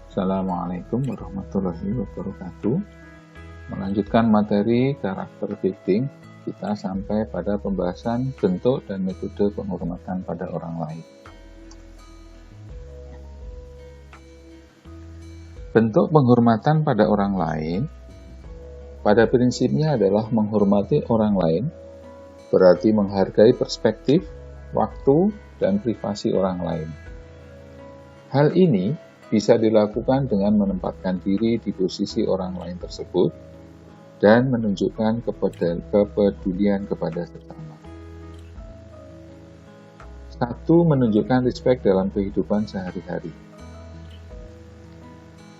Assalamualaikum warahmatullahi wabarakatuh. Melanjutkan materi karakter building, kita sampai pada pembahasan bentuk dan metode penghormatan pada orang lain. Bentuk penghormatan pada orang lain pada prinsipnya adalah menghormati orang lain, berarti menghargai perspektif, waktu, dan privasi orang lain. Hal ini bisa dilakukan dengan menempatkan diri di posisi orang lain tersebut dan menunjukkan kepedulian kepada sesama. 1. Menunjukkan respek dalam kehidupan sehari-hari.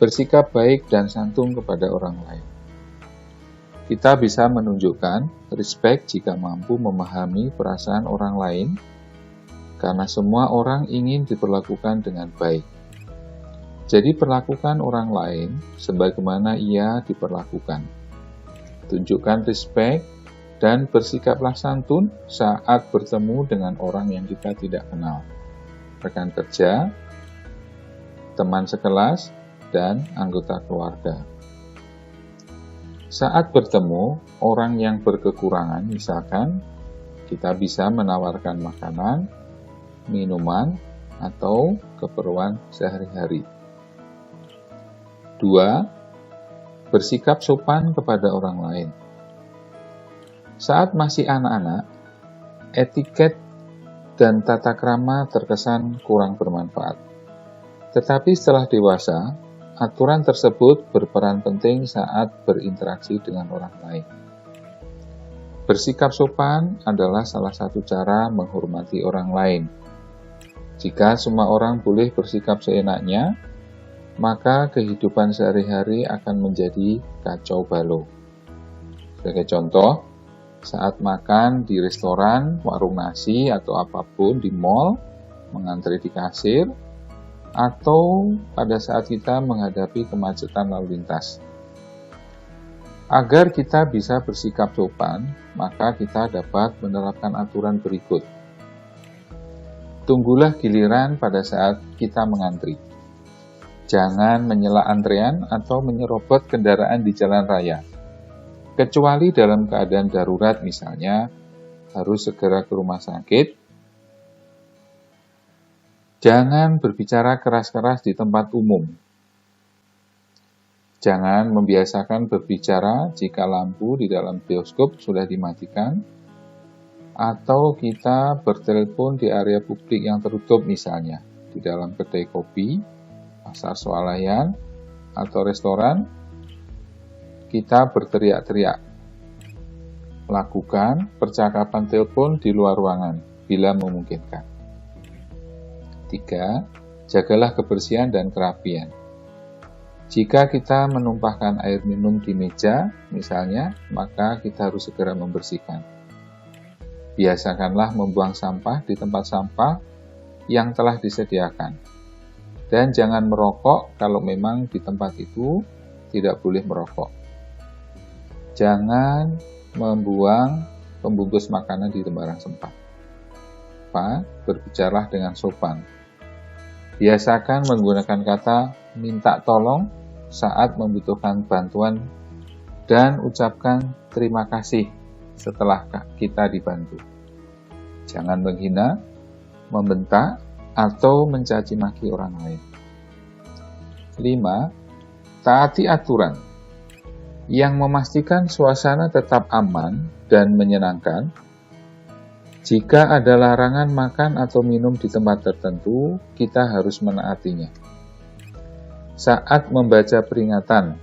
Bersikap baik dan santun kepada orang lain. Kita bisa menunjukkan respek jika mampu memahami perasaan orang lain, karena semua orang ingin diperlakukan dengan baik. Jadi perlakukan orang lain sebagaimana ia diperlakukan. Tunjukkan respek dan bersikaplah santun saat bertemu dengan orang yang kita tidak kenal. Rekan kerja, teman sekelas, dan anggota keluarga. Saat bertemu orang yang berkekurangan, misalkan, kita bisa menawarkan makanan, minuman, atau keperluan sehari-hari. 2. Bersikap sopan kepada orang lain. Saat masih anak-anak, etiket dan tata krama terkesan kurang bermanfaat. Tetapi setelah dewasa, aturan tersebut berperan penting saat berinteraksi dengan orang lain. Bersikap sopan adalah salah satu cara menghormati orang lain. Jika semua orang boleh bersikap seenaknya, maka kehidupan sehari-hari akan menjadi kacau balau. Sebagai contoh, saat makan di restoran, warung nasi, atau apapun di mall, mengantri di kasir, atau pada saat kita menghadapi kemacetan lalu lintas. Agar kita bisa bersikap sopan, maka kita dapat menerapkan aturan berikut. Tunggulah giliran pada saat kita mengantri. Jangan menyela antrean atau menyerobot kendaraan di jalan raya. Kecuali dalam keadaan darurat, misalnya harus segera ke rumah sakit. Jangan berbicara keras-keras di tempat umum. Jangan membiasakan berbicara jika lampu di dalam bioskop sudah dimatikan, atau kita bertelepon di area publik yang tertutup, misalnya di dalam kedai kopi, pasar swalayan, atau restoran. Kita berteriak-teriak. Lakukan percakapan telepon di luar ruangan bila memungkinkan. 3. Jagalah kebersihan dan kerapian. Jika kita menumpahkan air minum di meja, misalnya, maka kita harus segera membersihkan. Biasakanlah membuang sampah di tempat sampah yang telah disediakan. Dan jangan merokok kalau memang di tempat itu tidak boleh merokok. Jangan membuang pembungkus makanan di sembarang tempat. Berbicaralah dengan sopan. Biasakan menggunakan kata minta tolong saat membutuhkan bantuan dan ucapkan terima kasih setelah kita dibantu. Jangan menghina, membentak, atau mencaci maki orang lain. 5. Taati aturan yang memastikan suasana tetap aman dan menyenangkan. Jika ada larangan makan atau minum di tempat tertentu, kita harus menaatinya. Saat membaca peringatan,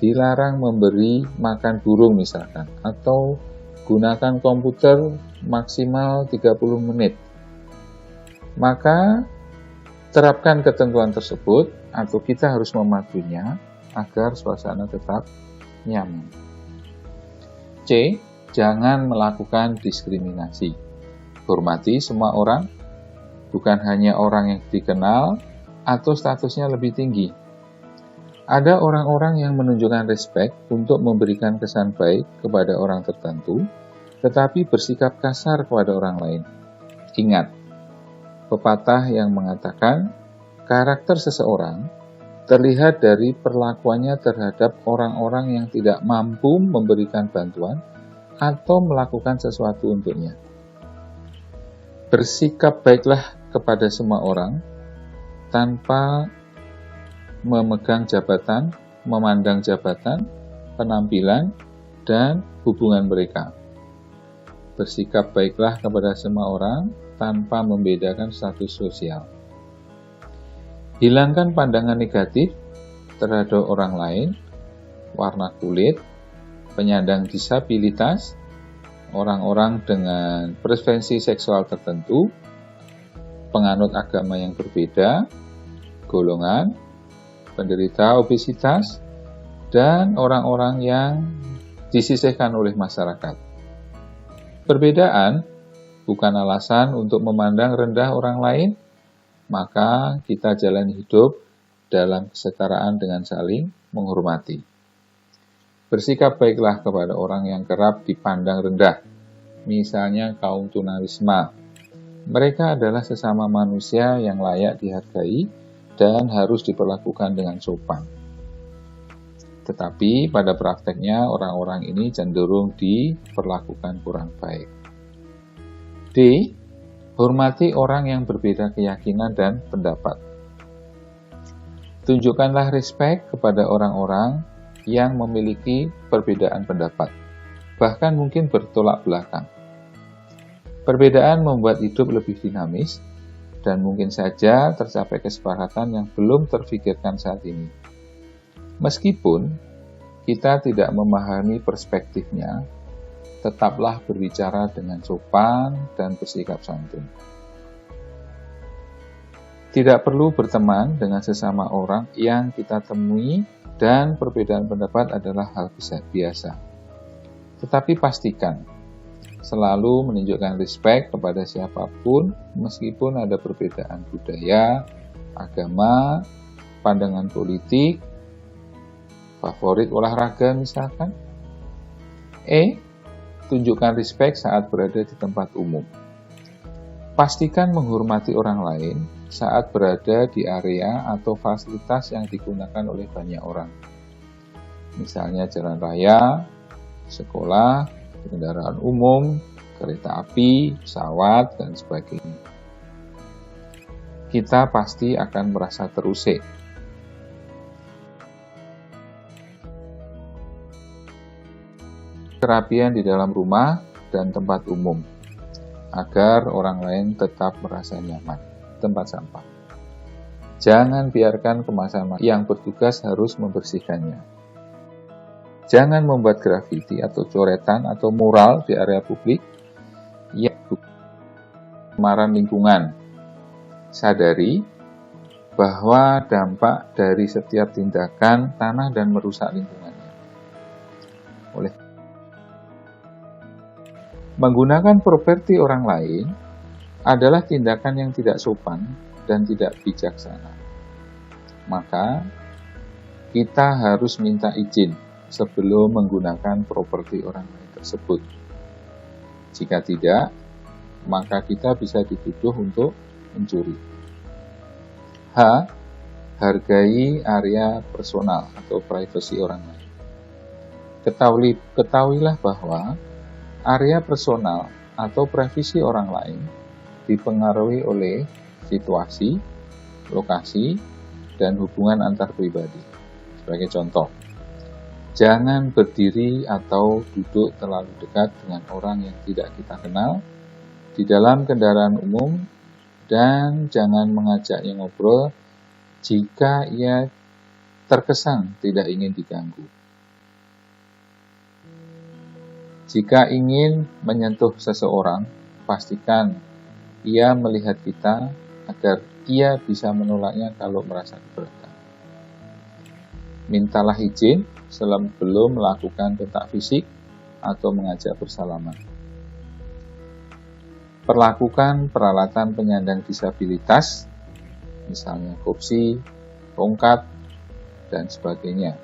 dilarang memberi makan burung misalkan, atau gunakan komputer maksimal 30 menit. Maka terapkan ketentuan tersebut atau kita harus mematuhinya agar suasana tetap nyaman. C. Jangan melakukan diskriminasi. Hormati semua orang, bukan hanya orang yang dikenal atau statusnya lebih tinggi. Ada orang-orang yang menunjukkan respek untuk memberikan kesan baik kepada orang tertentu, tetapi bersikap kasar kepada orang lain. Ingat, pepatah yang mengatakan karakter seseorang terlihat dari perlakuannya terhadap orang-orang yang tidak mampu memberikan bantuan atau melakukan sesuatu untuknya. Bersikap baiklah kepada semua orang tanpa memegang jabatan, memandang jabatan, penampilan, dan hubungan mereka. Bersikap baiklah kepada semua orang tanpa membedakan status sosial. Hilangkan pandangan negatif terhadap orang lain, warna kulit, penyandang disabilitas, orang-orang dengan preferensi seksual tertentu, penganut agama yang berbeda, golongan, penderita obesitas, dan orang-orang yang disisihkan oleh masyarakat. Perbedaan bukan alasan untuk memandang rendah orang lain, maka kita jalani hidup dalam kesetaraan dengan saling menghormati. Bersikap baiklah kepada orang yang kerap dipandang rendah, misalnya kaum tunawisma. Mereka adalah sesama manusia yang layak dihargai dan harus diperlakukan dengan sopan. Tetapi pada prakteknya orang-orang ini cenderung diperlakukan kurang baik. D. Hormati orang yang berbeda keyakinan dan pendapat. Tunjukkanlah respek kepada orang-orang yang memiliki perbedaan pendapat, bahkan mungkin bertolak belakang. Perbedaan membuat hidup lebih dinamis, dan mungkin saja tercapai kesepakatan yang belum terfikirkan saat ini. Meskipun kita tidak memahami perspektifnya, tetaplah berbicara dengan sopan dan bersikap santun. Tidak perlu berteman dengan sesama orang yang kita temui dan perbedaan pendapat adalah hal biasa. Tetapi pastikan selalu menunjukkan respek kepada siapapun meskipun ada perbedaan budaya, agama, pandangan politik, favorit olahraga misalkan. E. Tunjukkan respek saat berada di tempat umum. Pastikan menghormati orang lain saat berada di area atau fasilitas yang digunakan oleh banyak orang. Misalnya jalan raya, sekolah, kendaraan umum, kereta api, pesawat, dan sebagainya. Kita pasti akan merasa terusik. Kerapian di dalam rumah dan tempat umum, agar orang lain tetap merasa nyaman. Tempat sampah. Jangan biarkan kemasan yang bertugas harus membersihkannya. Jangan membuat grafiti atau coretan atau mural di area publik yang pencemaran lingkungan. Sadari bahwa dampak dari setiap tindakan tanah dan merusak lingkungannya. Menggunakan properti orang lain adalah tindakan yang tidak sopan dan tidak bijaksana. Maka, kita harus minta izin sebelum menggunakan properti orang lain tersebut. Jika tidak, maka kita bisa dituduh untuk mencuri. H. Hargai area personal atau privasi orang lain. Ketahuilah bahwa area personal atau privasi orang lain dipengaruhi oleh situasi, lokasi, dan hubungan antar pribadi. Sebagai contoh, jangan berdiri atau duduk terlalu dekat dengan orang yang tidak kita kenal di dalam kendaraan umum, dan jangan mengajaknya ngobrol jika ia terkesan tidak ingin diganggu. Jika ingin menyentuh seseorang, pastikan ia melihat kita agar ia bisa menolaknya kalau merasa keberatan. Mintalah izin sebelum melakukan kontak fisik atau mengajak bersalaman. Perlakukan peralatan penyandang disabilitas, misalnya kursi, tongkat, dan sebagainya.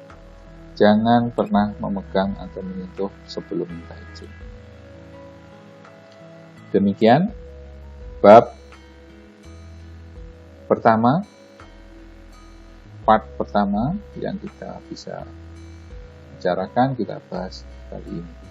Jangan pernah memegang atau menyentuh sebelum minta izin. Demikian bab pertama, part pertama yang kita bisa bicarakan, kita bahas kali ini.